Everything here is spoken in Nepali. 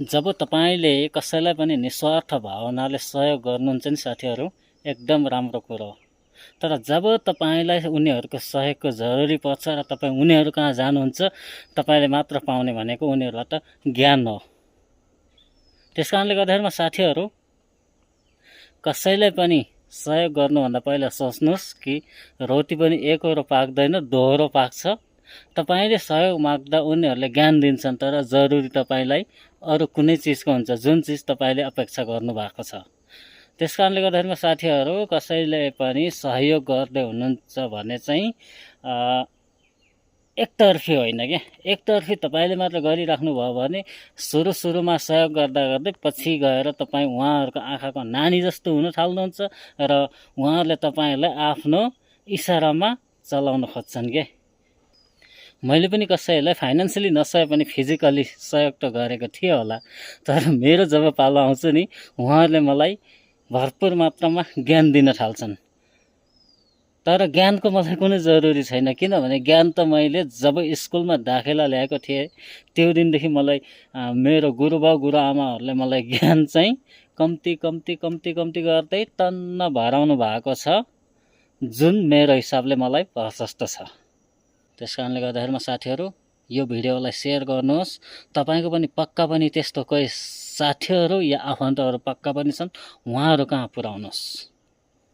जब तपाईले कसैलाई पनि निस्वार्थ भावनाले सहयोग गर्नुहुन्छ नि साथीहरू, एकदम राम्रो कुरो हो। तर जब तपाईलाई उनीहरूको सहयोगको जरुरी पर्छ र तपाईँ उनीहरू कहाँ जानुहुन्छ, तपाईले मात्र पाउने भनेको उनीहरूबाट ज्ञान हो। त्यसकारणले गर्दाखेरिमा साथीहरू, कसैलाई पनि सहयोग गर्नुभन्दा पहिला सोच्नुहोस् कि रोटी पनि एकहोरो पाक्दैन, दोहोरो पाक्छ। तपाईले सहयोग माग्दा उनीहरूले ज्ञान दिन्छन्, तर जरुरी तपाईलाई अरू कुनै चिजको हुन्छ, जुन चिज तपाईले अपेक्षा गर्नुभएको छ। त्यसकारणले गर्दाखेरिमा साथीहरू, कसैले पनि सहयोग गर्दै हुनुहुन्छ भने चाहिँ एकतर्फी होइन क्या। एकतर्फी तपाईले मात्र गरिराख्नु भयो भने सुरुमा सहयोग गर्दा गर्दै पछि गएर तपाईँ उहाँहरूको आँखाको नानी जस्तो हुन थाल्नुहुन्छ र उहाँहरूले तपाईँलाई आफ्नो इसारामा चलाउन खोज्छन् के। मैले पनि कसैलाई फाइनान्सियली नसहे पनि फिजिकली सहयोग त गरेको थिएँ होला, तर मेरो जब पालो आउँछ नि, उहाँहरूले मलाई भरपुर मात्रामा ज्ञान दिन थाल्छन्। तर ज्ञानको मलाई कुनै जरुरी छैन, किनभने ज्ञान त मैले जब स्कुलमा दाखिला ल्याएको थिएँ त्यो दिनदेखि मलाई मेरो गुरुबाउ गुरुआमाहरूले मलाई ज्ञान चाहिँ कम्ती गर्दै तन्न भराउनु भएको छ, जुन मेरो हिसाबले मलाई प्रशस्त छ। त्यसकारणले गर्दाखेरिमा साथीहरू, यो भिडियोलाई सेयर गर्नुहोस्। तपाईको पनि पक्का पनि त्यस्तो कोही साथीहरू या आफन्तहरू पक्का पनि छन्, उहाँहरू कहाँ पुर्याउनुहोस्।